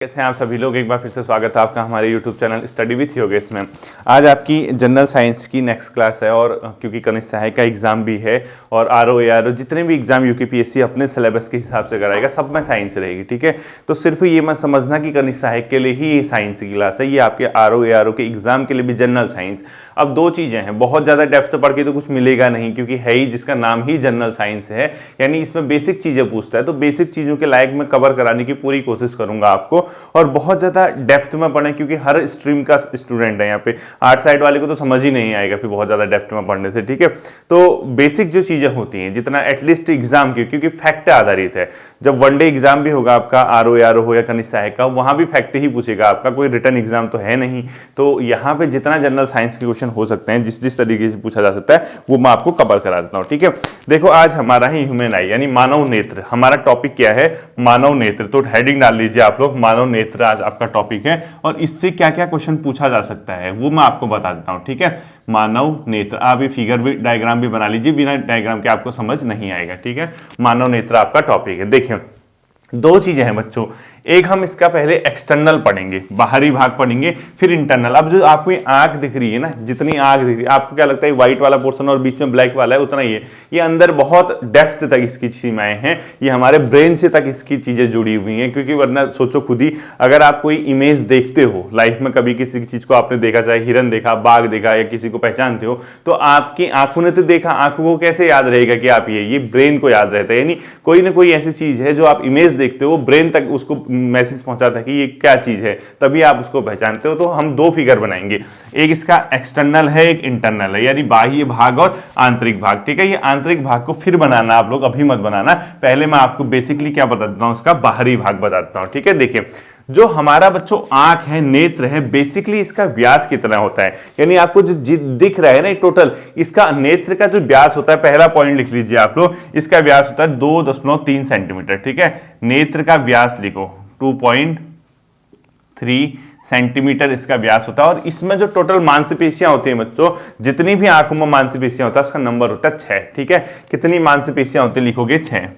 कैसे हैं आप सभी लोग। एक बार फिर से स्वागत है आपका हमारे YouTube channel study with Yogesh में। आज आपकी जनरल साइंस की नेक्स्ट क्लास है और क्योंकि कनिष्ठ सहायक का एग्जाम भी है और RO जितने भी एग्जाम UPSC अपने सिलेबस के हिसाब से कराएगा सब में साइंस रहेगी, ठीक है। तो सिर्फ ये मत समझना कि कनिष्ठ सहायक के लिए ही ये साइंस की क्लास है, ये आपके RO के एग्जाम के लिए भी जनरल साइंस। अब दो चीज़ें हैं, बहुत ज़्यादा डेप्थ पढ़ के तो कुछ मिलेगा नहीं क्योंकि है ही जिसका नाम ही जनरल साइंस है, यानी इसमें बेसिक चीज़ें पूछता है। तो बेसिक चीज़ों के लायक मैं कवर कराने की पूरी कोशिश करूंगा आपको, और बहुत ज़्यादा डेप्थ में पढ़ें क्योंकि हर स्ट्रीम का स्टूडेंट है यहाँ पे। आर्ट साइड वाले को तो समझ ही नहीं आएगा फिर बहुत ज़्यादा डेप्थ में पढ़ने से, ठीक है। तो बेसिक जो चीज़ें होती हैं जितना एटलीस्ट एग्जाम की, क्योंकि फैक्ट आधारित है। जब वनडे एग्जाम भी होगा आपका RO हो या कनिष्ठ सहायक का, वहाँ भी फैक्ट ही पूछेगा आपका, कोई रिटर्न एग्जाम तो है नहीं। तो यहाँ पे जितना जनरल साइंस के क्वेश्चन हो सकते हैं, जिस तरीके से पूछा जा सकता है वो मैं आपको कवर करा देता हूँ, ठीक है। देखो आज हमारा ही ह्यूमन आई यानी मानव नेत्र, हमारा टॉपिक क्या है, मानव नेत्र। तो हेडिंग डाल लीजिए आप लोग, मानव नेत्र आज आपका टॉपिक है और इससे क्या क्या क्वेश्चन पूछा जा सकता है वो मैं आपको बता देता हूं, ठीक है। मानव नेत्र, आप ये फिगर भी डायग्राम भी बना लीजिए, बिना डायग्राम के आपको समझ नहीं आएगा, ठीक है। मानव नेत्र आपका टॉपिक है। देखिए दो चीजें हैं बच्चों, एक हम इसका पहले एक्सटर्नल पढ़ेंगे, बाहरी भाग पढ़ेंगे, फिर इंटरनल। अब जो आपको ये आंख दिख रही है ना, जितनी आंख दिख रही है आपको क्या लगता है व्हाइट वाला पोर्शन और बीच में ब्लैक वाला है, उतना ही है। ये अंदर बहुत डेप्थ तक इसकी सीमाएं हैं, ये हमारे ब्रेन से तक इसकी चीजें जुड़ी हुई हैं। क्योंकि वरना सोचो खुद ही, अगर आप कोई इमेज देखते हो लाइफ में, कभी किसी चीज को आपने देखा, चाहे हिरन देखा, बाघ देखा या किसी को पहचानते हो, तो आपकी आंखों ने तो देखा, आंखों को कैसे याद रहेगा कि आप ये ब्रेन को याद रहता है। यानी कोई ना कोई ऐसी चीज है जो आप इमेज देखते हो, ब्रेन तक उसको मैसेज पहुंचाता है कि ये क्या चीज है, तभी आप उसको पहचानते हो। तो हम दो फिगर बनाएंगे, एक इसका एक्सटर्नल है, एक इंटरनल है, यानी बाह्य भाग और आंतरिक भाग, ठीक है। ये आंतरिक भाग को फिर बनाना आप लोग, अभी मत बनाना। पहले मैं आपको बेसिकली क्या बता देता हूं, उसका बाहरी भाग बता देता हूं, ठीक है। देखिए जो हमारा बच्चों आंख है, नेत्र है, बेसिकली इसका व्यास कितना होता है, यानी आपको जो दिख रहा है ना टोटल, इसका नेत्र का जो व्यास होता है, पहला पॉइंट लिख लीजिए आप लोग, इसका व्यास होता है 2.3 सेंटीमीटर, ठीक है। नेत्र का व्यास लिखो 2.3 सेंटीमीटर इसका व्यास होता है। और इसमें जो टोटल मांसपेशियां होती हैं बच्चों, जितनी भी आंखों में मांसपेशियां होता है उसका नंबर होता है 6, ठीक है। कितनी मांसपेशियां होती है लिखोगे 6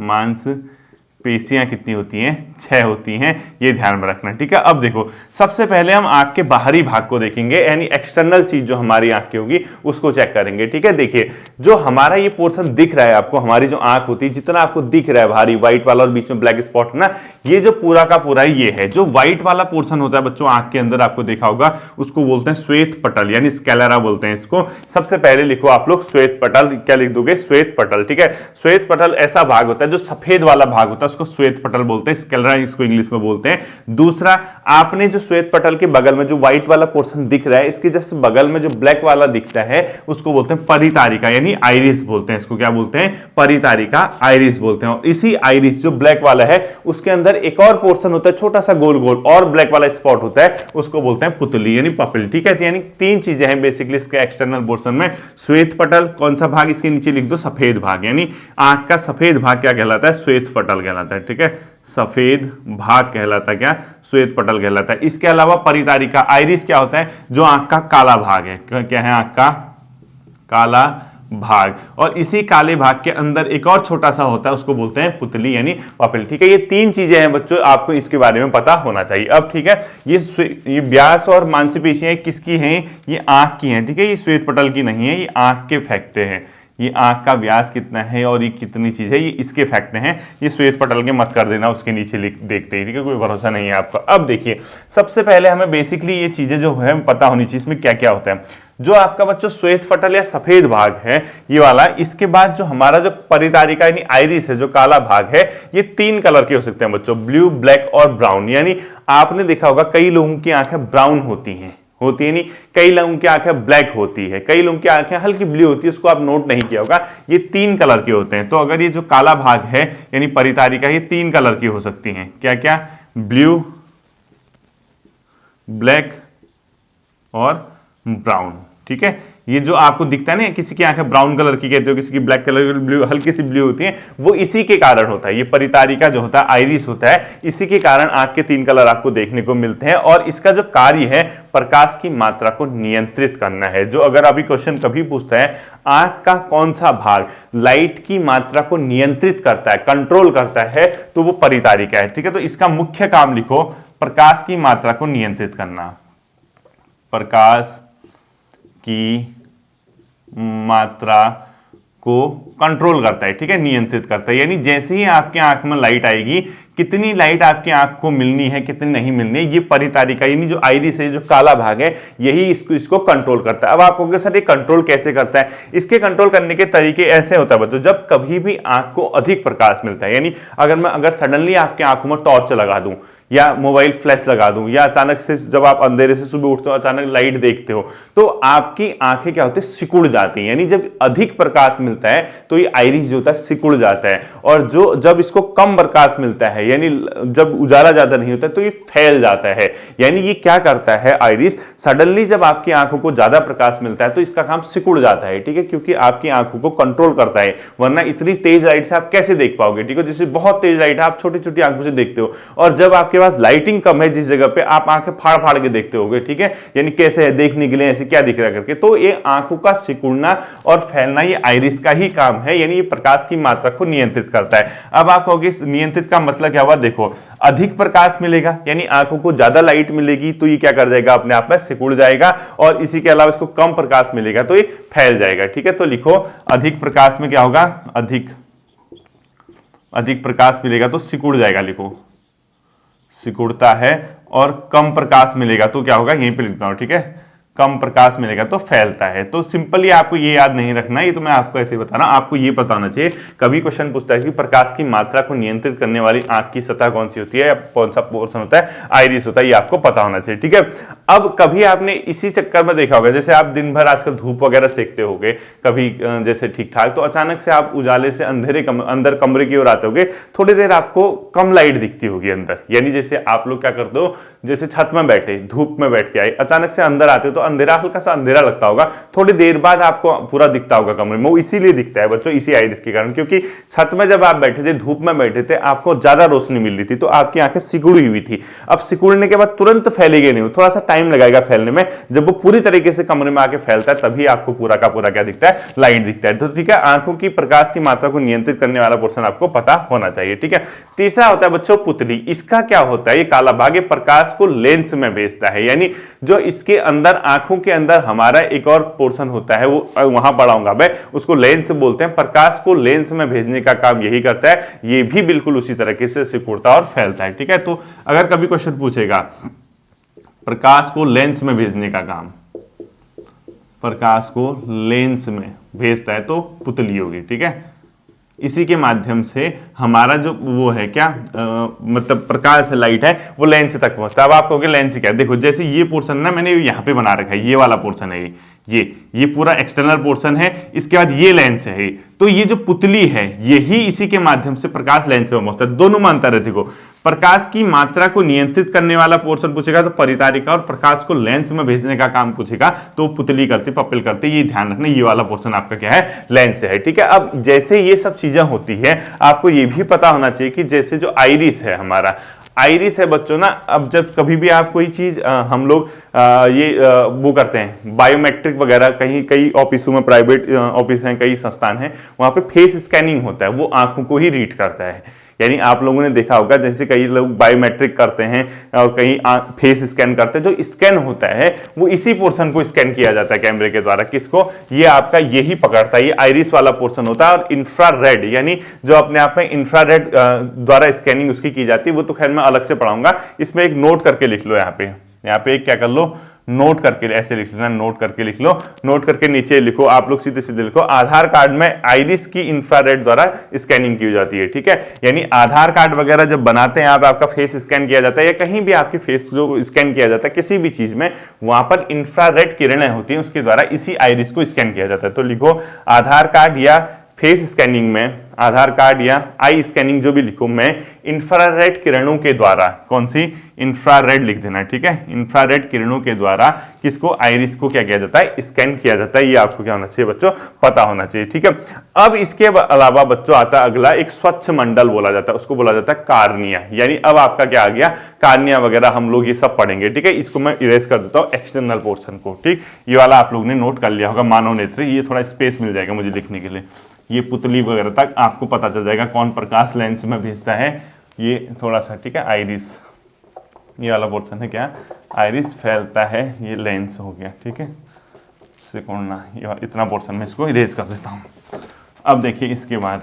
मांसपेशियां कितनी होती हैं, 6 होती हैं, ये ध्यान में रखना, ठीक है। अब देखो सबसे पहले हम आंख के बाहरी भाग को देखेंगे, यानी एक्सटर्नल चीज जो हमारी आंख की होगी उसको चेक करेंगे, ठीक है। देखिए जो हमारा ये पोर्शन दिख रहा है आपको, हमारी जो आंख होती है, जितना आपको दिख रहा है भारी व्हाइट वाला और बीच में ब्लैक स्पॉट ना, ये जो पूरा का पूरा ये है। जो व्हाइट वाला पोर्शन होता है बच्चों आंख के अंदर, आपको देखा होगा, उसको बोलते हैं श्वेत पटल, यानी स्क्लेरा बोलते हैं इसको। सबसे पहले लिखो आप लोग श्वेत पटल, क्या लिख दोगे, श्वेत पटल, ठीक है। श्वेत पटल ऐसा भाग होता है जो सफेद वाला भाग होता है, उसको श्वेत पटल बोलते हैं, स्क्लेरा इसको इंग्लिश में बोलते हैं। दूसरा, आपने जो श्वेत पटल के बगल में जो व्हाइट वाला पोर्शन दिख रहा है, इसके जस्ट बगल में जो ब्लैक वाला दिखता है उसको बोलते हैं परितारिका, यानी आइरिस बोलते हैं इसको। क्या बोलते हैं, परितारिका, आइरिस बोलते हैं। और इसी आइरिस जो ब्लैक वाला है उसके अंदर एक और पोर्शन होता है छोटा सा गोल गोल और ब्लैक वाला स्पॉट होता है, उसको बोलते हैं पुतली यानी पपिल, ठीक है। यानी तीन चीजें हैं बेसिकली इसके एक्सटर्नल पोर्शन में। श्वेत पटल कौन सा भाग, इसके नीचे लिख दो सफेद भाग, यानी आंख का सफेद भाग क्या कहलाता है, श्वेत पटल कहलाता है, ठीक है। सफेद भाग कहलाता है क्या, श्वेत पटल कहलाता है। इसके अलावा परितारिका, आइरिस क्या होता है, जो आंख का काला भाग है, क्या है, आंख का काला भाग। और इसी काले भाग के अंदर एक और छोटा सा होता है, उसको बोलते हैं पुतली यानी पपिल, ठीक है। ये तीन चीजें हैं बच्चों, आपको इसके बारे में पता होना चाहिए। अब ठीक है, ये व्यास और मांसपेशियां किसकी हैं, ये आंख की हैं, ठीक है। ये श्वेत पटल की नहीं है, ये आंख के फैक्ट हैं। ये आंख का व्यास कितना है और ये कितनी चीज है, ये इसके फैक्ट हैं। ये श्वेत पटल के मत कर देना, उसके नीचे देखते ही, ठीक है, कोई भरोसा नहीं है आपका। अब देखिए सबसे पहले हमें बेसिकली ये चीजें जो है पता होनी चाहिए, इसमें क्या क्या होता है। जो आपका बच्चों श्वेत पटल या सफेद भाग है ये वाला, इसके बाद जो हमारा जो परितारिका यानी आइरिस है, जो काला भाग है, ये 3 कलर के हो सकते हैं बच्चों, ब्लू, ब्लैक और ब्राउन। यानी आपने देखा होगा कई लोगों की आंखें ब्राउन होती हैं, नहीं, कई लोगों की आंखें ब्लैक होती है, कई लोगों की आंखें हल्की ब्लू होती है, उसको आप नोट नहीं किया होगा। ये 3 कलर के होते हैं। तो अगर ये जो काला भाग है यानी परितारिका, ये 3 कलर की हो सकती हैं, क्या क्या, ब्लू, ब्लैक और ब्राउन, ठीक है। ये जो आपको दिखता है ना, किसी की आंखें ब्राउन कलर की कहते हो, किसी की ब्लैक कलर की ब्लू, हल्की सी ब्लू होती है, वो इसी के कारण होता है। ये परितारिका जो होता है, आइरिस होता है, इसी के कारण आंख के 3 कलर आपको देखने को मिलते हैं। और इसका जो कार्य है प्रकाश की मात्रा को नियंत्रित करना है। जो अगर अभी क्वेश्चन कभी पूछता है आंख का कौन सा भाग लाइट की मात्रा को नियंत्रित करता है, कंट्रोल करता है, तो वो परितारिका है। ठीक है, तो इसका मुख्य काम लिखो, प्रकाश की मात्रा को नियंत्रित करना। प्रकाश की मात्रा को कंट्रोल करता है, ठीक है, नियंत्रित करता है। यानी जैसे ही आपके आंख में लाइट आएगी, कितनी लाइट आपकी आंख को मिलनी है, कितनी नहीं मिलनी है, ये परितारिका यानी जो आइरिस है, जो काला भाग है, यही इसको कंट्रोल करता है। अब आप कहोगे सर ये कंट्रोल कैसे करता है? इसके कंट्रोल करने के तरीके ऐसे होता है बच्चों, जब कभी भी आंख को अधिक प्रकाश मिलता है, यानी अगर सडनली आपकी आंखों में टॉर्च लगा दूं या मोबाइल फ्लैश लगा दूं, या अचानक से जब आप अंधेरे से सुबह उठते हो अचानक लाइट देखते हो, तो आपकी आंखें क्या होती है, सिकुड़ जाती हैं। यानी जब अधिक प्रकाश मिलता है तो ये आइरिस जो होता है सिकुड़ जाता है, और जब इसको कम प्रकाश मिलता है, यानी जब उजाला ज्यादा नहीं होता है, तो ये फैल जाता है। यानी ये क्या करता है आइरिस, सडनली जब आपकी आंखों को ज्यादा प्रकाश मिलता है तो इसका काम सिकुड़ जाता है। ठीक है, क्योंकि आपकी आंखों को कंट्रोल करता है, वरना इतनी तेज लाइट से आप कैसे देख पाओगे? ठीक है, जैसे बहुत तेज लाइट है, आप छोटी छोटी आंखों से देखते हो, और जब आपके पास लाइटिंग कम है जिस जगह पे, आप आंखें फाड़ फाड़ के देखते होगे। ठीक है, यानी कैसे है, देखने के लिए ऐसे क्या दिख रहा है करके। तो ये आंखों का सिकुड़ना और फैलना ये आइरिस का ही काम है, यानी ये प्रकाश की मात्रा को नियंत्रित करता है। अब आप कहोगे नियंत्रित का मतलब क्या हुआ? देखो, अधिक प्रकाश मिलेगा यानी आंखों को ज्यादा लाइट मिलेगी, तो ये क्या कर जाएगा, अपने आप में सिकुड़ जाएगा, और इसी के अलावा इसको कम प्रकाश मिलेगा तो ये फैल जाएगा। ठीक है, तो लिखो अधिक प्रकाश में क्या होगा, अधिक प्रकाश मिलेगा तो सिकुड़ जाएगा, लिखो सिकुड़ता है। और कम प्रकाश मिलेगा तो क्या होगा, यहीं पे लिखता हूं। ठीक है, कम प्रकाश मिलेगा तो फैलता है। तो सिंपली आपको ये याद नहीं रखना, ये तो मैं आपको ऐसे बता रहा हूं, आपको ये पता होना चाहिए। कभी क्वेश्चन पूछता है कि प्रकाश की मात्रा को नियंत्रित करने वाली आंख की सतह कौन सी होती है, या कौन सा पोर्शन होता है, आइरिस होता है, ये आपको पता होना चाहिए। ठीक है, अब कभी आपने इसी चक्कर में देखा होगा, जैसे आप दिन भर आजकल धूप वगैरह सेकते होगे कभी जैसे ठीक ठाक, तो अचानक से आप उजाले से अंदर कमरे की ओर आते होगे, थोड़ी देर आपको कम लाइट दिखती होगी अंदर। यानी जैसे आप लोग क्या करते हो, जैसे छत में बैठे, धूप में बैठ के आए, अचानक से अंदर आते हो तो अंधेरा, हल्का सा अंधेरा लगता होगा, थोड़ी देर बाद आपको पूरा दिखता होगा कमरे में। वो इसीलिए दिखता है बच्चों, इसी आइरिस के कारण, क्योंकि छत में जब आप बैठे थे, धूप में बैठे थे, आपको ज्यादा रोशनी मिल रही थी, तो आपकी आंखें सिकुड़ी हुई थी। अब सिकुड़ने के बाद तुरंत फैलेगी नहीं, थोड़ा सा टाइम लगेगा फैलने में। जब वो पूरी तरीके से कमरे में आके फैलता है, तभी आपको पूरा का पूरा क्या दिखता है, लाइट दिखता है। तो ठीक है, आंखों की प्रकाश की मात्रा को नियंत्रित करने वाला पोर्शन आपको पता होना चाहिए। ठीक है, तीसरा होता है बच्चों पुतली। इसका क्या होता है, ये काला भाग प्रकाश को लेंस में भेजता है। यानी जो इसके अंदर, आंखों के अंदर हमारा एक और पोर्शन होता है, वो वहां पढ़ाऊंगा मैं, उसको लेंस बोलते हैं। प्रकाश को लेंस में भेजने का काम यही करता है। ये भी बिल्कुल उसी तरीके से सिकुड़ता और फैलता है। ठीक है, तो अगर कभी क्वेश्चन पूछेगा प्रकाश को लेंस में भेजने का काम, प्रकाश को लेंस में भेजता है तो पुतली होगी। ठीक है, इसी के माध्यम से हमारा जो वो है क्या मतलब प्रकाश है, लाइट है, वो लेंस तक पहुंचता है। अब आप कहोगे लेंस क्या है, देखो जैसे ये पोर्शन ना मैंने यहाँ पे बना रखा है, ये वाला पोर्शन है, ये पूरा एक्सटर्नल पोर्शन है, इसके बाद ये लेंस है। तो ये जो पुतली है, यही इसी के माध्यम से प्रकाश लेंस में पहुंचता है। दोनों में अंतर है। देखो, प्रकाश की मात्रा को नियंत्रित करने वाला पोर्शन पूछेगा तो परितारिका, और प्रकाश को लेंस में भेजने का काम पूछेगा तो पुतली करती, पपिल करती। ये ध्यान रखना, ये वाला पोर्शन आपका क्या है, लेंस है। ठीक है, अब जैसे ये सब चीजें होती है, आपको ये भी पता होना चाहिए कि जैसे जो आइरिस है, हमारा आइरिस है बच्चों ना, अब जब कभी भी आप कोई चीज हम लोग वो करते हैं बायोमेट्रिक वगैरह, कहीं कई ऑफिसों में, प्राइवेट ऑफिस हैं, कई संस्थान हैं, वहां पे फेस स्कैनिंग होता है, वो आंखों को ही रीड करता है। यानी आप लोगों ने देखा होगा, जैसे कई लोग बायोमेट्रिक करते हैं और कहीं फेस स्कैन करते हैं, जो स्कैन होता है वो इसी पोर्शन को स्कैन किया जाता है कैमरे के द्वारा। किसको? ये आपका यही पकड़ता है, ये आइरिस वाला पोर्शन होता है। और इंफ्रारेड, यानी जो अपने आप में इंफ्रारेड द्वारा स्कैनिंग उसकी की जाती है, वो तो खैर मैं अलग से पढ़ाऊंगा। इसमें एक नोट करके लिख लो, यहाँ पे एक क्या कर लो, नोट करके ऐसे लिख लेना, नोट करके लिख लो। नोट करके नीचे लिखो, आप लोग सीधे सीधे लिखो, आधार कार्ड में आइरिस की इंफ्रारेड द्वारा स्कैनिंग की जाती है। ठीक है, यानी आधार कार्ड वगैरह जब बनाते हैं आप, आपका फेस स्कैन किया जाता है, या कहीं भी आपकी फेस जो स्कैन किया जाता है किसी भी चीज में, वहां पर इंफ्रारेड किरणें होती हैं, उसके द्वारा इसी आइरिस को स्कैन किया जाता है। तो लिखो आधार कार्ड या फेस स्कैनिंग में, आधार कार्ड या आई स्कैनिंग जो भी लिखूं मैं, इंफ्रारेड किरणों के द्वारा, कौन सी, इंफ्रारेड लिख देना, ठीक है, इंफ्रारेड किरणों के द्वारा किसको, आइरिस को क्या किया जाता है, स्कैन किया जाता है। ये आपको क्या होना चाहिए बच्चों, पता होना चाहिए, ठीक है। अब इसके अलावा बच्चों आता है अगला, एक स्वच्छ मंडल बोला जाता है, उसको बोला जाता है कार्निया। यानी अब आपका क्या आ गया, कार्निया वगैरह हम लोग ये सब पढ़ेंगे, ठीक है। इसको मैं इरेज कर देता हूं एक्सटर्नल पोर्शन को, ठीक। ये वाला आप लोग ने नोट कर लिया होगा, मानव नेत्र, ये थोड़ा स्पेस मिल जाएगा मुझे लिखने के लिए। ये पुतली वगैरह तक आपको पता चल जाएगा कौन प्रकाश लेंस में भेजता है, ये थोड़ा सा, ठीक है। आइरिस, ये वाला पोर्शन है क्या, आइरिस फैलता है, ये लेंस हो गया, ठीक है। सिकुड़ना, ये इतना पोर्शन में इसको इरेज कर देता हूं। अब देखिए इसके बाद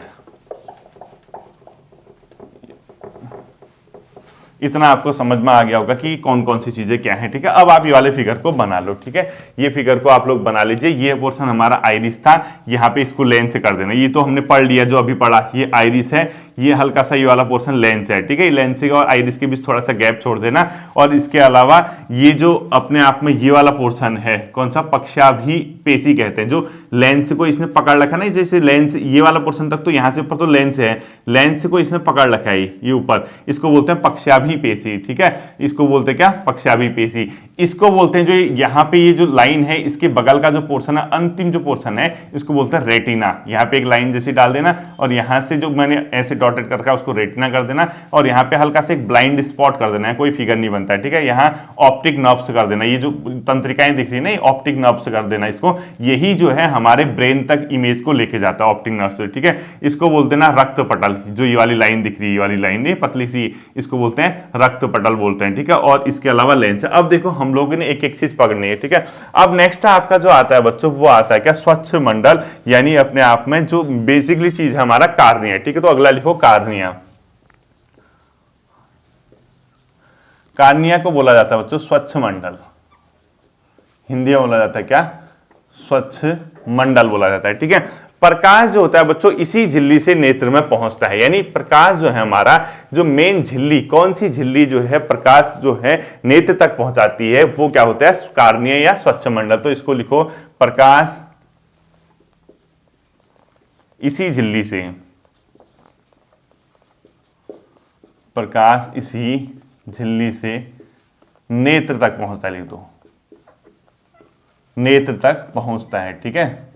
इतना आपको समझ में आ गया होगा कि कौन कौन सी चीजें क्या है, ठीक है। अब आप ये वाले फिगर को बना लो, ठीक है। ये फिगर को आप लोग बना लीजिए। ये पोर्शन हमारा आइरिस था, यहाँ पे इसको लेंस कर देना। ये तो हमने पढ़ लिया जो अभी पढ़ा, ये आइरिस है, ये हल्का सा ये वाला पोर्शन लेंस है, ठीक है। लेंस और आइरिस के बीच थोड़ा सा गैप छोड़ देना। और इसके अलावा ये जो अपने आप में ये वाला पोर्शन है, कौन सा, पक्षाभिपेशी कहते हैं, जो लेंस को इसने पकड़ रखा ना, जैसे लेंस ये वाला पोर्शन तक तो यहाँ से ऊपर तो लेंस है, लेंस को इसने पकड़ रखा है ये ऊपर, इसको बोलते हैं पक्षाभिपेशी, ठीक है। इसको बोलते हैं क्या, पक्षाभिपेशी। इसको बोलते हैं जो यहाँ पे ये जो लाइन है, इसके बगल का जो पोर्शन है, अंतिम जो पोर्शन है, इसको बोलते हैं रेटिना। यहाँ पे एक लाइन जैसी डाल देना और यहाँ से जो मैंने ऐसे डॉटेड कर रखा है उसको रेटिना कर देना, और यहाँ पे हल्का से एक ब्लाइंड स्पॉट कर देना है, कोई फिगर नहीं बनता है, ठीक है। यहाँ ऑप्टिक नर्व्स कर देना, ये जो तंत्रिकाएं दिख रही है ना, ऑप्टिक नर्व्स कर देना इसको। यही जो है हमारे ब्रेन तक इमेज को लेके जाता है, ऑप्टिक नर्व्स, ठीक है। इसको बोलते हैं ना रक्त पटल, जो ये वाली लाइन दिख रही है, ये वाली लाइन नहीं पतली सी, इसको बोलते हैं रक्त पटल बोलते हैं, ठीक है। और इसके अलावा लेंस है। अब देखो हम लोगों ने एक एक चीज पकड़नी है, ठीक है। अब नेक्स्ट आपका जो आता है बच्चों, वो आता है क्या, स्वच्छ मंडल, यानी अपने आप में जो बेसिकली चीज है हमारा कार्निया, ठीक है। तो अगला लिखो कार्निया। कार्निया को बोला जाता है बच्चों स्वच्छ मंडल, हिंदी में बोला जाता है क्या, स्वच्छ मंडल बोला जाता है, ठीक है। प्रकाश जो होता है बच्चों इसी झिल्ली से नेत्र में पहुंचता है, यानी प्रकाश जो है हमारा, जो मेन झिल्ली, कौन सी झिल्ली जो है प्रकाश जो है नेत्र तक पहुंचाती है, वो क्या होता है, कार्निया या स्वच्छ मंडल। तो इसको लिखो, प्रकाश इसी झिल्ली से, प्रकाश इसी झिल्ली से नेत्र तक पहुंचता है, लिख दो, नेत्र तक पहुंचता है, ठीक है।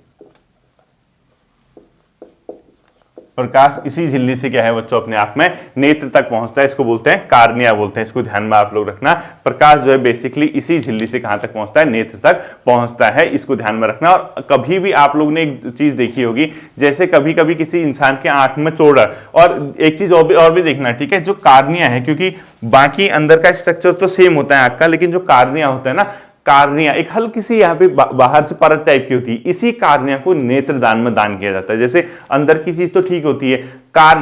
प्रकाश इसी झिल्ली से क्या है बच्चों, अपने आप में नेत्र तक पहुंचता है, इसको बोलते हैं कार्निया बोलते हैं। इसको ध्यान में आप लोग रखना, प्रकाश जो है बेसिकली इसी झिल्ली से कहां तक पहुंचता है, नेत्र तक पहुंचता है, इसको ध्यान में रखना। और कभी भी आप लोग ने एक चीज देखी होगी, जैसे कभी कभी किसी इंसान के आंख में चोट है, और एक चीज और भी देखना, ठीक है, जो कार्निया है, क्योंकि बाकी अंदर का स्ट्रक्चर तो सेम होता है आंख का, लेकिन जो कार्निया होता है ना, कार्निया एक हल्की सी यहाँ पे बाहर से परत टाइप की होती है, इसी कार्निया को नेत्रदान में दान किया जाता है। जैसे अंदर की चीज तो ठीक होती है,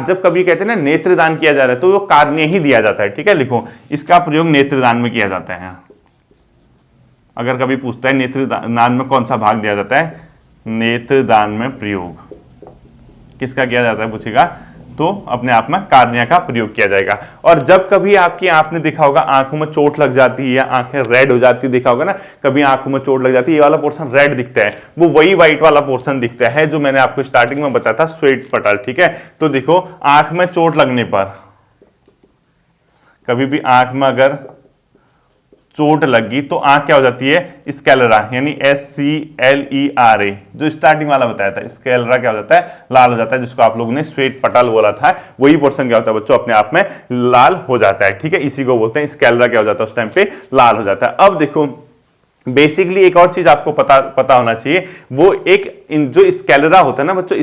जब कभी कहते हैं ना नेत्रदान किया जा रहा है, तो वो कार्निया ही दिया जाता है, ठीक है। लिखो, इसका प्रयोग नेत्रदान में किया जाता है। अगर कभी पूछता है नेत्रदान में कौन सा भाग दिया जाता है, नेत्रदान में प्रयोग किसका किया जाता है पूछेगा, तो अपने आप में कार्निया का प्रयोग किया जाएगा। और जब कभी आपकी, आपने देखा होगा आंखों में चोट लग जाती है या आंखें रेड हो जाती है, देखा होगा ना, कभी आंखों में चोट लग जाती है, ये वाला पोर्शन रेड दिखता है, वो वही व्हाइट वाला पोर्शन दिखता है जो मैंने आपको स्टार्टिंग में बताया था, श्वेत पटल, ठीक है। तो देखो, आंख में चोट लगने पर, कभी भी आंख में अगर चोट लगी तो आंख क्या हो जाती है, स्कैलरा, यानी SCLERA, जो स्टार्टिंग वाला बताया था, स्कैलरा क्या हो जाता है, लाल हो जाता है, जिसको आप लोगों ने श्वेत पटल बोला था, वही पोर्शन क्या होता है बच्चों, अपने आप में लाल हो जाता है, ठीक है। इसी को बोलते हैं स्कैलरा, क्या हो जाता है उस टाइम पे, लाल हो जाता है। अब देखो, बेसिकली एक और चीज आपको पता होना चाहिए, वो एक जो स्कैलरा होता है ना बच्चों,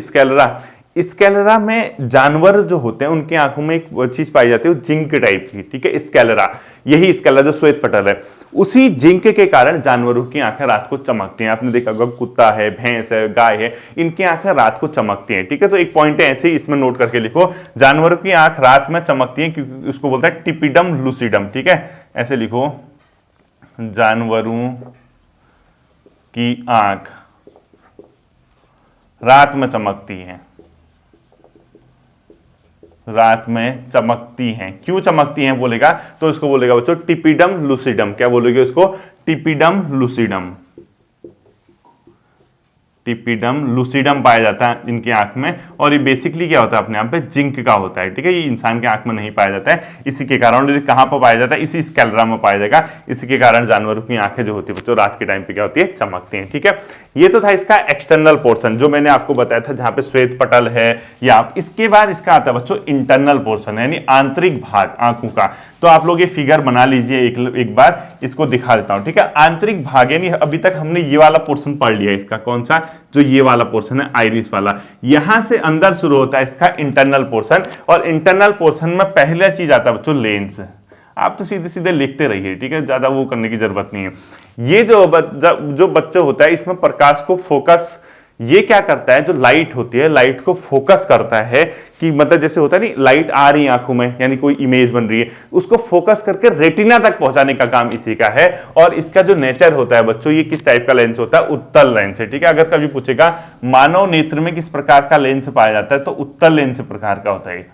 स्कैलरा में जानवर जो होते हैं उनकी आंखों में एक चीज पाई जाती है, जिंक टाइप की, ठीक है, स्कैलरा, यही स्कैलरा जो श्वेत पटल है, उसी जिंक के कारण जानवरों की आंखें रात को चमकती हैं। आपने देखा होगा, कुत्ता है, भैंस है, गाय है, इनकी आंखें रात को चमकती हैं, ठीक है। तो एक पॉइंट है, ऐसे ही इसमें नोट करके लिखो, जानवरों की आंख रात में चमकती है, क्योंकि उसको बोलता है टिपिडम लूसिडम, ठीक है। ऐसे लिखो, जानवरों की आंख रात में चमकती है, रात में चमकती हैं। क्यों चमकती हैं बोलेगा, तो इसको बोलेगा बच्चों टिपिडम लूसिडम। क्या बोलोगे उसको, टिपिडम लूसिडम, टिपिडम लूसिडम पाया जाता है इनकी आंख में, और ये बेसिकली क्या होता है अपने आप पे जिंक का होता है, ठीक है। ये इंसान के आंख में नहीं पाया जाता है, इसी के कारण ये कहाँ पर पाया जाता है, इसी स्कैलेरा में पाया जाएगा। इसी के कारण जानवरों की आंखें जो होती है बच्चों रात के टाइम पे क्या होती है, चमकती हैं, ठीक है। ये तो था इसका एक्सटर्नल पोर्शन जो मैंने आपको बताया था, जहां पे श्वेत पटल है या इसके बाद इसका आता है बच्चों इंटरनल पोर्शन, यानी आंतरिक भाग आंखों का। तो आप लोग ये फिगर बना लीजिए, एक बार इसको दिखा देता हूं, ठीक है। आंतरिक भाग यानी अभी तक हमने ये वाला पोर्शन पढ़ लिया इसका, कौन सा, जो ये वाला पोर्शन है आइरिस वाला, यहां से अंदर शुरू होता है इसका इंटरनल पोर्शन। और इंटरनल पोर्शन में पहला चीज आता है बच्चों लेंस। आप तो सीधे सीधे लिखते रहिए, ठीक है, ज्यादा वो करने की जरूरत नहीं है। ये जो बच्चा होता है इसमें प्रकाश को फोकस, ये क्या करता है, जो लाइट होती है लाइट को फोकस करता है, कि मतलब जैसे होता है नहीं, लाइट आ रही है आंखों में यानी कोई इमेज बन रही है, उसको फोकस करके रेटिना तक पहुंचाने का काम इसी का है। और इसका जो नेचर होता है बच्चों, ये किस टाइप का लेंस होता है, उत्तल लेंस है, ठीक है। अगर कभी पूछेगा मानव नेत्र में किस प्रकार का लेंस पाया जाता है, तो उत्तल लेंस प्रकार का होता है,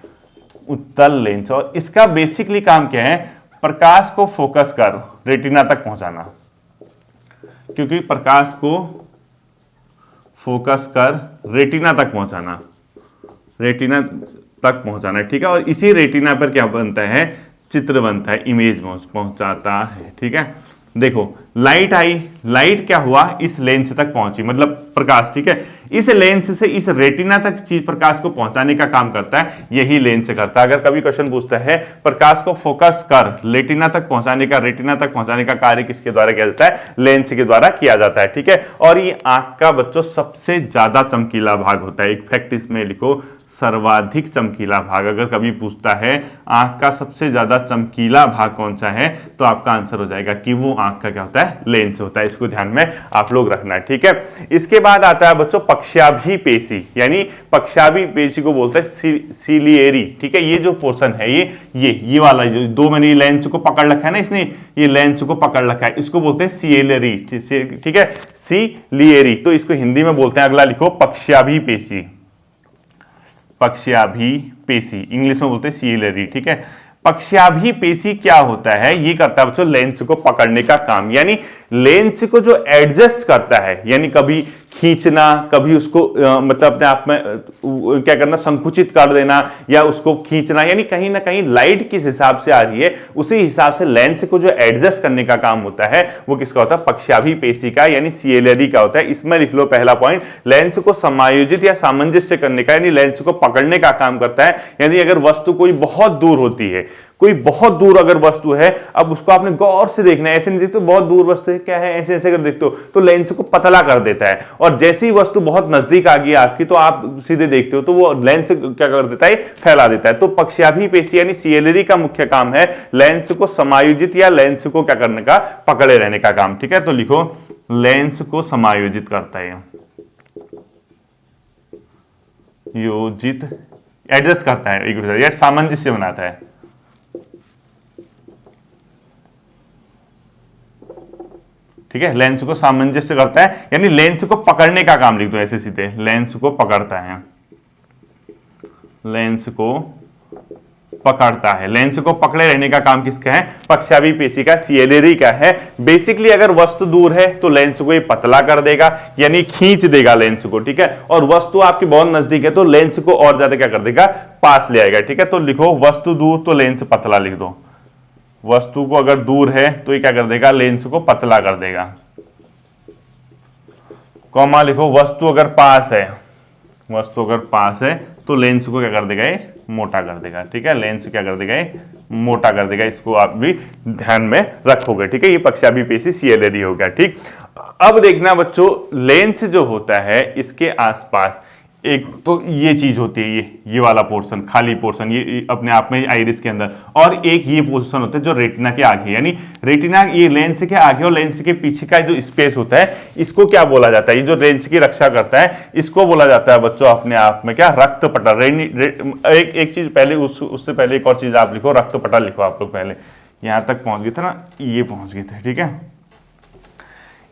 उत्तल लेंस। और इसका बेसिकली काम क्या है, प्रकाश को फोकस कर रेटिना तक पहुंचाना, क्योंकि प्रकाश को फोकस कर रेटिना तक पहुंचाना, रेटिना तक पहुंचाना है, ठीक है। और इसी रेटिना पर क्या बनता है, चित्र बनता है, इमेज पहुंचाता है, ठीक है। देखो लाइट आई, लाइट क्या हुआ, इस लेंस तक पहुंची, मतलब प्रकाश, ठीक है। इस लेंस से इस रेटिना तक चीज प्रकाश को पहुंचाने का काम करता है, यही लेंस करता है। अगर कभी क्वेश्चन पूछता है प्रकाश को फोकस कर रेटिना तक पहुंचाने का, रेटिना तक पहुंचाने का कार्य किसके द्वारा किया जाता है, लेंस के द्वारा किया जाता है, ठीक है। और ये आंख का बच्चों सबसे ज्यादा चमकीला भाग होता है। एक फैक्ट इसमें लिखो, सर्वाधिक चमकीला भाग। अगर कभी पूछता है आंख का सबसे ज्यादा चमकीला भाग कौन सा है, तो आपका आंसर हो जाएगा कि वो आंख का क्या होता है, लेंस होता है। इसको ध्यान में आप लोग रखना है, ठीक है। इसके बाद आता है बच्चों पक्षाभि पेशी, यानी पक्षाभि पेशी को बोलते हैं सीलिएरी, ठीक है। ये जो पोर्शन है ये वाला जो दो मैंने लेंस को पकड़ रखा है ना, इसने ये लेंस को पकड़ रखा है, इसको बोलते हैं सीलिएरी, ठीक है, सीलिएरी। तो इसको हिंदी में बोलते हैं, अगला लिखो पक्षाभि पेशी, पक्षाभि पेशी, इंग्लिश में बोलते हैं सीलिएरी, ठीक है। पक्षाभि पेशी क्या होता है, ये करता है बच्चों लेंस को पकड़ने का काम, यानी लेंस को जो एडजस्ट करता है, यानी कभी खींचना, कभी उसको मतलब अपने आप में क्या करना, संकुचित कर देना, या उसको खींचना, यानी कहीं ना कहीं लाइट किस हिसाब से आ रही है उसी हिसाब से लेंस को जो एडजस्ट करने का काम होता है वो किसका होता है, पक्षाभि पेशी का, यानी सीलिएरी का होता है। इसमें लिख लो पहला पॉइंट, लेंस को समायोजित या सामंजस्य करने का, यानी लेंस को पकड़ने का काम करता है। यानी अगर वस्तु कोई बहुत दूर होती है, कोई बहुत दूर अगर वस्तु है, अब उसको आपने गौर से देखना है, ऐसे नहीं देखते बहुत दूर वस्तु है क्या है, ऐसे ऐसे कर देखते हो तो लेंस को पतला कर देता है। और जैसे ही वस्तु बहुत नजदीक आ गई आपकी, तो आप सीधे देखते हो तो वो लेंस क्या कर देता है, फैला देता है। तो पक्षाभि पेशी यानी सीलिएरी का मुख्य काम है लेंस को समायोजित या लेंस को क्या करने का, पकड़े रहने का काम, ठीक है। तो लिखो लेंस को समायोजित करता है, योजित एडजस्ट करता है, एक या सामंजस्य बनाता है, ठीक है। लेंस को सामंजस्य करता है, यानी लेंस को पकड़ने का काम लिख दो ऐसे सीधे, लेंस को पकड़ता है, लेंस को पकड़ता है। लेंस को पकड़े रहने का काम किसका है, पक्षाभि पेशी का, सीलिएरी का है। बेसिकली अगर वस्तु दूर है तो लेंस को ये पतला कर देगा, यानी खींच देगा लेंस को, ठीक है। और वस्तु आपकी बहुत नजदीक है तो लेंस को और ज्यादा क्या कर देगा, पास ले आएगा, ठीक है। तो लिखो वस्तु दूर तो लेंस पतला लिख दो, वस्तु को अगर दूर है तो ये क्या कर देगा, लेंस को पतला कर देगा। कॉमा लिखो वस्तु अगर पास है, वस्तु अगर पास है तो लेंस को क्या कर देगा, ये मोटा कर देगा, ठीक है। लेंस क्या कर देगा, ये मोटा कर देगा। इसको आप भी ध्यान में रखोगे, ठीक है। ये पक्षाभि पेशी सीलिएरी हो गया, ठीक। अब देखना बच्चों, लेंस जो होता है इसके आसपास एक तो ये चीज होती है, ये वाला पोर्शन, खाली पोर्शन, ये अपने आप में आइरिस के अंदर, और एक ये पोर्शन होता है जो रेटिना के आगे, यानी रेटिना ये लेंस के आगे और लेंस के पीछे का जो स्पेस होता है, इसको क्या बोला जाता है, ये जो लेंस की रक्षा करता है इसको बोला जाता है बच्चों अपने आप में क्या, रक्त पटल। एक चीज पहले उससे पहले एक और चीज आप लिखो, रक्त पटल लिखो। आप लोग पहले यहां तक पहुंच गए थे ना, ये पहुंच गए थे, ठीक है।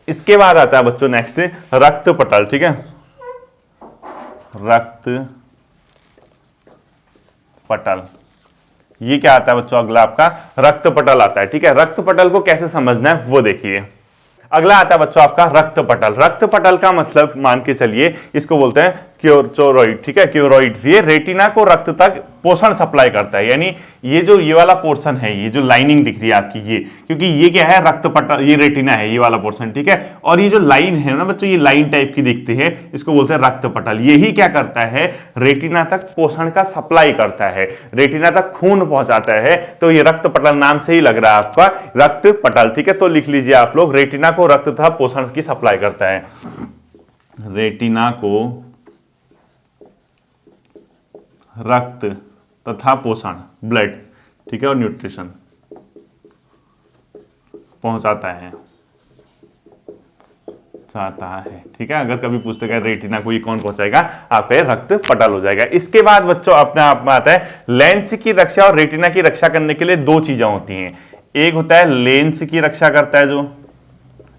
इसके बाद आता है बच्चों नेक्स्ट रक्त पटल, ठीक है, रक्त पटल। ये क्या आता है बच्चों, अगला आपका रक्त पटल आता है, ठीक है। रक्त पटल को कैसे समझना है वो देखिए। अगला आता है बच्चों आपका रक्त पटल। रक्त पटल का मतलब मान के चलिए इसको बोलते हैं क्यूरोइड, ठीक है, क्यूरोइड। ये रेटिना को रक्त तक पोषण सप्लाई करता है, यानी ये वाला पोर्शन है, ये जो लाइनिंग दिख रही है आपकी, ये क्योंकि ये क्या है, रक्त पटल, ये रेटिना है, ये वाला पोर्शन, ठीक है। और ये जो लाइन है ना बच्चों, ये लाइन टाइप की दिखती है, इसको बोलते हैं रक्त पटल। यही क्या करता है, रेटिना तक पोषण का सप्लाई करता है, रेटिना तक खून पहुंचाता है। तो ये रक्त पटल नाम से ही लग रहा है आपका रक्त पटल, ठीक है। तो लिख लीजिए आप लोग, रेटिना को रक्त तथा पोषण की सप्लाई करता है। रेटिना को रक्त तथा पोषण, ब्लड, ठीक है, और न्यूट्रिशन पहुंचाता है, चाहता है, ठीक है। अगर कभी पूछते हैं रेटिना को ये कौन पहुंचाएगा, आपका रक्त पटल हो जाएगा। इसके बाद बच्चों अपने आप में आता है लेंस की रक्षा और रेटिना की रक्षा करने के लिए दो चीजें होती हैं। एक होता है लेंस की रक्षा करता है, जो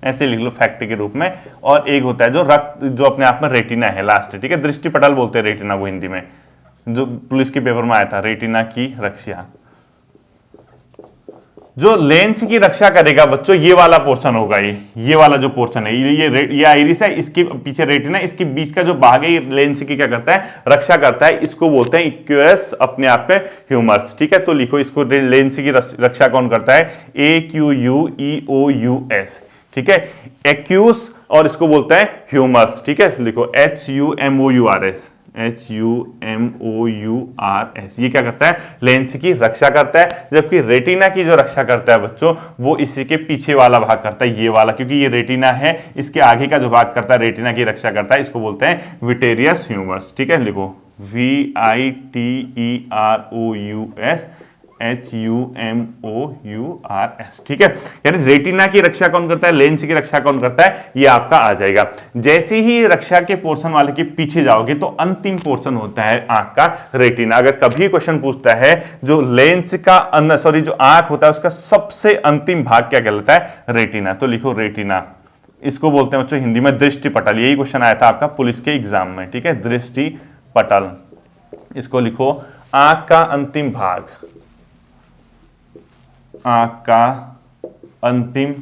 ऐसे लिख लो फैक्ट के रूप में, और एक होता है जो रक्त, जो अपने आप में रेटिना है, लास्ट, ठीक है। दृष्टि पटल बोलते हैं रेटिना को हिंदी में, जो पुलिस के पेपर में आया था, रेटिना की रक्षा। जो लेंस की रक्षा करेगा बच्चों, ये वाला पोर्शन होगा, ये वाला जो पोर्शन है, ये आइरिस है, इसके पीछे रेटिना, इसके बीच का जो भाग है, ये लेंस की क्या करता है, रक्षा करता है। इसको बोलते हैं इक्यूएस, अपने आप में ह्यूमरस, ठीक है। तो लिखो इसको, लेंस की रक्षा कौन करता है, AQUEOUS, ठीक है, एक्यूस, और इसको बोलते हैं ह्यूमरस, ठीक है। लिखो HUMOURS, HUMOURS। ये क्या करता है, लेंस की रक्षा करता है। जबकि रेटिना की जो रक्षा करता है बच्चों, वो इसी के पीछे वाला भाग करता है, ये वाला, क्योंकि ये रेटिना है, इसके आगे का जो भाग करता है, रेटिना की रक्षा करता है, इसको बोलते हैं विटेरियस ह्यूमरस, ठीक है। लिखो VITEROUS HUMOURS, ठीक है। यानी रेटिना की रक्षा कौन करता है, लेंस की रक्षा कौन करता है, ये आपका आ जाएगा। जैसे ही रक्षा के पोर्शन वाले के पीछे जाओगे तो अंतिम पोर्शन होता है आंख का रेटिना। अगर कभी क्वेश्चन पूछता है जो लेंस का जो आंख होता है उसका सबसे अंतिम भाग क्या कहलाता है, रेटिना। तो लिखो रेटिना, इसको बोलते हैं बच्चों हिंदी में दृष्टि पटल। यही क्वेश्चन आया था आपका पुलिस के एग्जाम में, ठीक है, दृष्टि पटल। इसको लिखो आंख का अंतिम भाग, आंख का अंतिम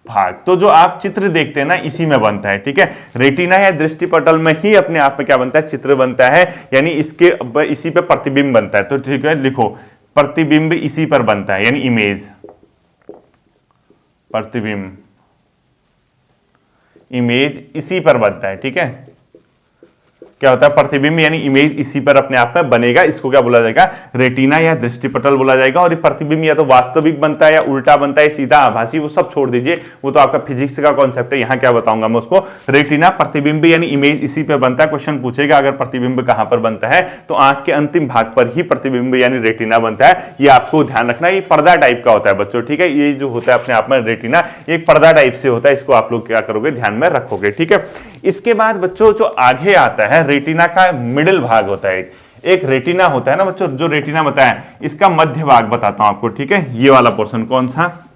भाग। तो जो आप चित्र देखते हैं ना, इसी में बनता है, ठीक है। रेटिना या दृष्टि पटल में ही अपने आप में क्या बनता है, चित्र बनता है, यानी इसी पे प्रतिबिंब बनता है। तो ठीक है, लिखो प्रतिबिंब इसी पर बनता है, यानी इमेज, प्रतिबिंब, इमेज इसी पर बनता है, ठीक है। क्या होता है, प्रतिबिंब यानी इमेज इसी पर अपने आप में बनेगा, इसको क्या बोला जाएगा, रेटिना या दृष्टिपटल बोला जाएगा। और ये प्रतिबिंब या तो वास्तविक बनता है या उल्टा बनता है, सीधा आभासी, वो सब छोड़ दीजिए, वो तो आपका फिजिक्स का कॉन्सेप्ट है। यहाँ क्या बताऊंगा मैं उसको, रेटिना प्रतिबिंब यानी इमेज इसी पर बनता है। क्वेश्चन पूछेगा अगर प्रतिबिंब कहां पर बनता है, तो आंख के अंतिम भाग पर ही प्रतिबिंब यानी रेटिना बनता है। ये आपको ध्यान रखना, ये पर्दा टाइप का होता है बच्चों, ठीक है। ये जो होता है अपने आप में रेटिना, एक पर्दा टाइप से होता है, इसको आप लोग क्या करोगे, ध्यान में रखोगे, ठीक है। इसके बाद बच्चों जो आगे आता है, रेटिना का मिडिल भाग होता है। एक रेटिना होता है ना बच्चों, जो रेटिना बताया, इसका मध्य भाग बताता हूं आपको, ठीक है। ये वाला पोर्शन कौन सा,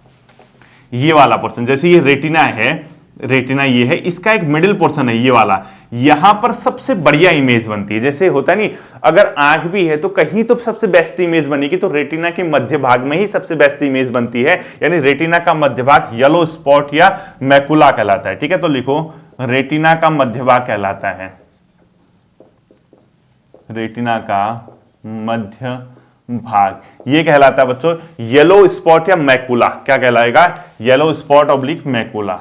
ये वाला पोर्शन, जैसे ये रेटिना है, रेटिना ये है, इसका एक मिडिल पोर्शन है ये वाला, यहां पर सबसे बढ़िया इमेज बनती है। जैसे होता नहीं, अगर आंख भी है तो कहीं तो सबसे बेस्ट इमेज बनेगी, तो रेटिना के मध्य भाग में ही सबसे बेस्ट इमेज बनती है। यानी रेटिना का मध्य भाग येलो स्पॉट या मैकुला कहलाता है, ठीक है। तो लिखो रेटिना का मध्य भाग कहलाता है, रेटिना का मध्य भाग ये कहलाता है बच्चों येलो स्पॉट या मैकुला। क्या कहलाएगा, yellow spot oblique macula,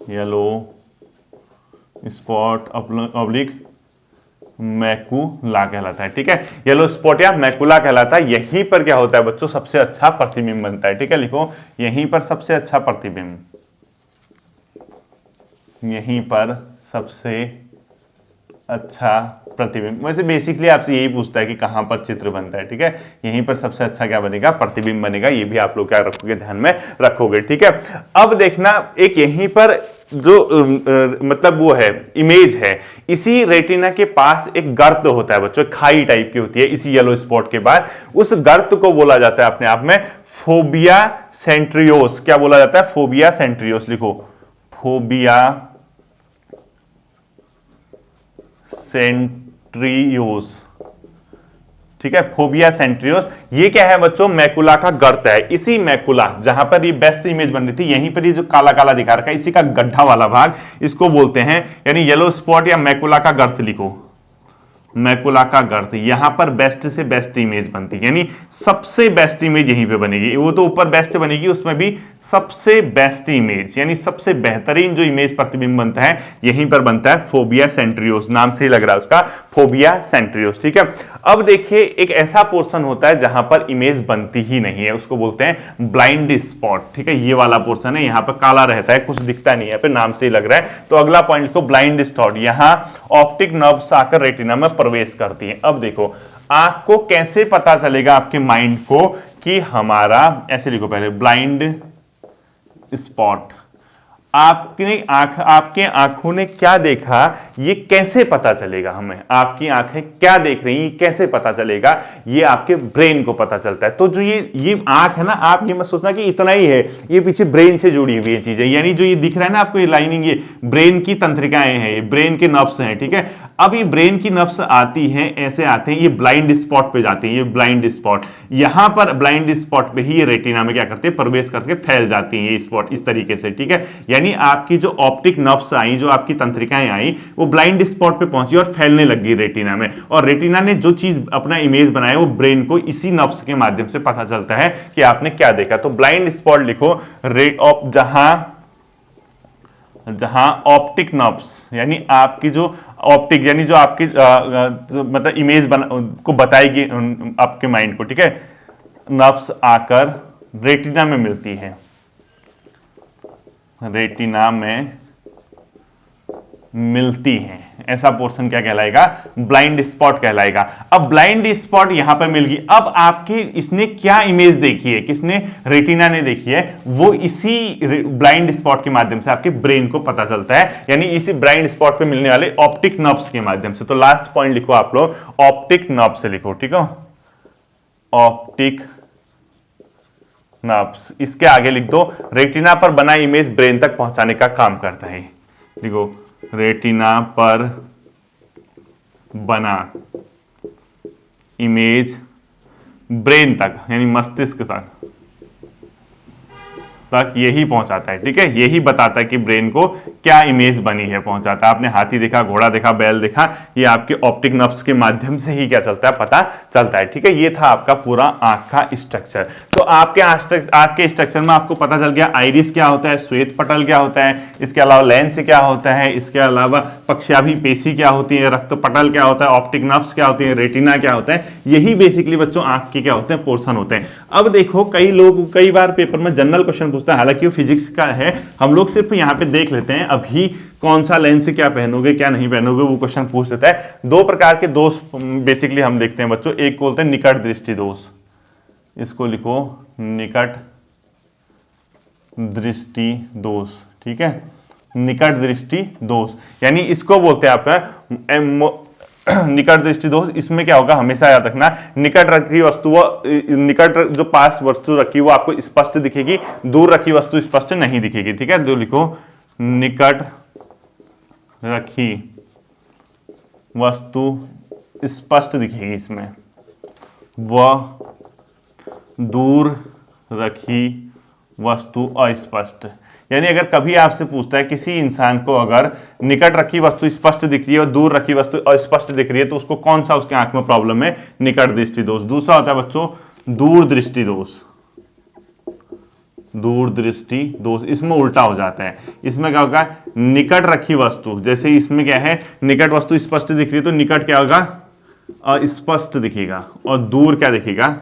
yellow spot oblique macula कहलाता है, ठीक है। येलो स्पॉट या मैकुला कहलाता है। यहीं पर क्या होता है बच्चों, सबसे अच्छा प्रतिबिंब बनता है, ठीक है। लिखो यहीं पर सबसे अच्छा प्रतिबिंब, यहीं पर सबसे अच्छा प्रतिबिंब। वैसे बेसिकली आपसे यही पूछता है कि कहां पर चित्र बनता है, ठीक है। यहीं पर सबसे अच्छा क्या बनेगा, प्रतिबिंब बनेगा। ये भी आप लोग क्या रखोगे, ध्यान में रखोगे, ठीक है। अब देखना, एक यहीं पर जो मतलब वो है इमेज है, इसी रेटिना के पास एक गर्त होता है बच्चों, खाई टाइप की होती है इसी येलो स्पॉट के बाद। उस गर्त को बोला जाता है अपने आप में फोबिया सेंट्रियोस। क्या बोला जाता है, फोबिया सेंट्रियोस। लिखो फोबिया सेंट्रियोस, ठीक है, फोबिया सेंट्रियोस। ये क्या है बच्चों, मैकुला का गर्त है। इसी मैकुला जहां पर ये बेस्ट इमेज बन रही थी, यहीं पर ये जो काला काला दिखा रखा है, इसी का गड्ढा वाला भाग इसको बोलते हैं, यानी येलो स्पॉट या मैकुला का गर्त लिखो, मैकुला का गर्त। यहां पर बेस्ट से बेस्ट इमेज बनती है, यानी सबसे बेस्ट इमेज यहीं पे बनेगी। वो तो ऊपर बेस्ट बनेगी, उसमें भी सबसे बेस्ट इमेज, यानी सबसे बेहतरीन जो इमेज प्रतिबिंब बनता है यहीं पर बनता है फोबिया सेंट्रियोस। नाम से ही लग रहा है उसका, फोबिया सेंट्रियोस। ठीक है, अब देखिए एक ऐसा पोर्शन होता है जहां पर इमेज बनती ही नहीं है, उसको बोलते हैं ब्लाइंड स्पॉट। ठीक है, ये वाला पोर्शन है, यहां पर काला रहता है, कुछ दिखता नहीं है, पे नाम से ही लग रहा है। तो अगला पॉइंट को ब्लाइंड स्पॉट, यहां ऑप्टिक नर्व्स आकर रेटिना में प्रवेश करती है। अब देखो आंख को कैसे पता चलेगा आपके माइंड को कि हमारा, ऐसे लिखो पहले, ब्लाइंड स्पॉट। आपके आंखों ने क्या देखा, ये कैसे पता चलेगा हमें, आपकी आंखें क्या देख रही हैं कैसे पता चलेगा, ये आपके ब्रेन को पता चलता है। तो जो ये आंख है ना, आप ये मत सोचना कि इतना ही है, ये पीछे ब्रेन से जुड़ी हुई है चीजें, यानी जो ये दिख रहा है ना आपको, ये लाइनिंग, ये ब्रेन की तंत्रिकाएं हैं, ये ब्रेन के नर्व्स हैं। ठीक है, अब ये ब्रेन की नर्व्स आती हैं, ऐसे आते हैं, ये ब्लाइंड स्पॉट पे जाती है, ये ब्लाइंड स्पॉट, यहां पर ब्लाइंड स्पॉट पे ही ये रेटिना में क्या करते हैं, प्रवेश करके फैल जाती हैं ये स्पॉट इस तरीके से। ठीक है, यानी आपकी जो ऑप्टिक नर्व्स आई, जो आपकी तंत्रिकाएं आई, वो ब्लाइंड स्पॉट पे पहुंची और फैलने लगी रेटिना में, और रेटिना ने जो चीज अपना इमेज बनाया वो ब्रेन को इसी नर्व्स के माध्यम से पता चलता है कि आपने क्या देखा। तो ब्लाइंड स्पॉट लिखो, जहां ऑप्टिक नर्व्स, यानी आपकी जो ऑप्टिक, यानी जो आपकी मतलब इमेज को बताएगी आपके माइंड को। ठीक है, नर्व्स आकर रेटिना में मिलती है, रेटिना में मिलती हैं, ऐसा पोर्शन क्या कहलाएगा, ब्लाइंड स्पॉट कहलाएगा। अब ब्लाइंड स्पॉट यहां पर मिल गई, अब आपकी इसने क्या इमेज देखी है, किसने, रेटिना ने देखी है, वो इसी ब्लाइंड स्पॉट के माध्यम से आपके ब्रेन को पता चलता है, यानी इसी ब्लाइंड स्पॉट पे मिलने वाले ऑप्टिक नर्व्स के माध्यम से। तो लास्ट पॉइंट लिखो आप लोग, ऑप्टिक नर्व से लिखो। ठीक है, ऑप्टिक नर्व्स, इसके आगे लिख दो, रेटिना पर बना इमेज ब्रेन तक पहुंचाने का काम करता है। देखो, रेटिना पर बना इमेज ब्रेन तक, यानी मस्तिष्क तक यही पहुंचाता है। ठीक है, यही बताता है कि ब्रेन को क्या इमेज बनी है, पहुंचाता है। आपने हाथी देखा, घोड़ा देखा, बैल देखा, ये आपके ऑप्टिक नर्व्स के माध्यम से ही क्या चलता है, पता चलता है। ठीक है, ये था आपका पूरा आंख का स्ट्रक्चर। तो आपके आंख के स्ट्रक्चर में आपको पता चल गया आइरिस क्या होता है, श्वेत पटल क्या होता है, इसके अलावा लेंस क्या होता है, इसके अलावा पक्षाभि पेशी क्या होती है, रक्त पटल क्या होता है, ऑप्टिक नर्व्स क्या होती है, रेटिना क्या होता है। यही बेसिकली बच्चों आंख के क्या होते हैं, पोर्शन होते हैं। अब देखो कई बार पेपर में जनरल क्वेश्चन पूछता है, हालांकि वो फिजिक्स का है, हम लोग सिर्फ यहाँ पे देख लेते हैं अभी कौन सा लेंस से क्या पहनोगे क्या नहीं पहनोगे, वो क्वेश्चन पूछ लेता है। दो प्रकार के दोष बेसिकली हम देखते हैं बच्चों, एक बोलते हैं निकट दृष्टि दोष, इसको लिखो निकट दृष्टि दोष। ठीक है, निकट दृष्टि दोष, यानी इसको बोलते हैं आपका निकट दृष्टि दोष। इसमें क्या होगा, हमेशा याद रखना, निकट रखी वस्तु, निकट जो पास वस्तु रखी वो आपको स्पष्ट दिखेगी, दूर रखी वस्तु स्पष्ट नहीं दिखेगी। ठीक है, तो लिखो निकट रखी वस्तु स्पष्ट दिखेगी इसमें, वह दूर रखी वस्तु अस्पष्ट। यानी अगर कभी आपसे पूछता है किसी इंसान को अगर निकट रखी वस्तु स्पष्ट दिख रही है और दूर रखी वस्तु अस्पष्ट दिख रही है, तो उसको कौन सा उसके आंख में प्रॉब्लम है, निकट दृष्टि दोष। दूसरा होता है बच्चों दूर दृष्टि दोष, दूर दृष्टि दोष, इसमें उल्टा हो जाता है। इसमें क्या होगा, निकट रखी वस्तु, जैसे इसमें क्या है, निकट वस्तु स्पष्ट दिख रही है तो निकट क्या होगा, अस्पष्ट दिखेगा, और दूर क्या दिखेगा,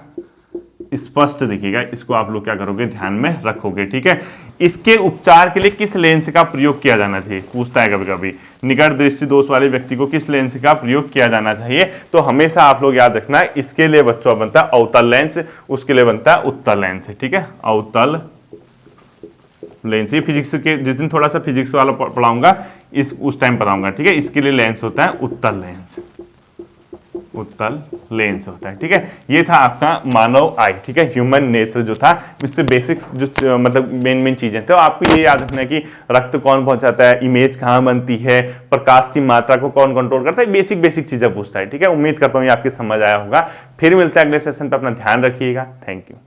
स्पष्ट दिखेगा। इसको आप लोग क्या करोगे, ध्यान में रखोगे। ठीक है, इसके उपचार के लिए किस लेंस का प्रयोग किया जाना चाहिए, पूछता है कभी कभी, निकट दृष्टि दोष वाले व्यक्ति को किस लेंस का प्रयोग किया जाना चाहिए। तो हमेशा आप लोग याद रखना, इसके लिए बच्चों बनता है अवतल लेंस, उसके लिए बनता है उत्तल लेंस। ठीक है, अवतल लेंस, ये फिजिक्स के जिस दिन थोड़ा सा फिजिक्स वाला पढ़ाऊंगा उस टाइम पढ़ाऊंगा। ठीक है, इसके लिए लेंस होता है उत्तल लेंस, उत्तल लेंस होता है। ठीक है, ये था आपका मानव आई, ठीक है, ह्यूमन नेत्र जो था, इससे बेसिक्स जो मतलब मेन चीजें थे। तो आपको ये याद रखना है कि रक्त कौन पहुंचाता है, इमेज कहाँ बनती है, प्रकाश की मात्रा को कौन कंट्रोल करता है, बेसिक चीजें पूछता है। ठीक है, उम्मीद करता हूँ ये आपकी समझ आया होगा। फिर मिलता है अगले सेशन पर, अपना ध्यान रखिएगा। Thank you.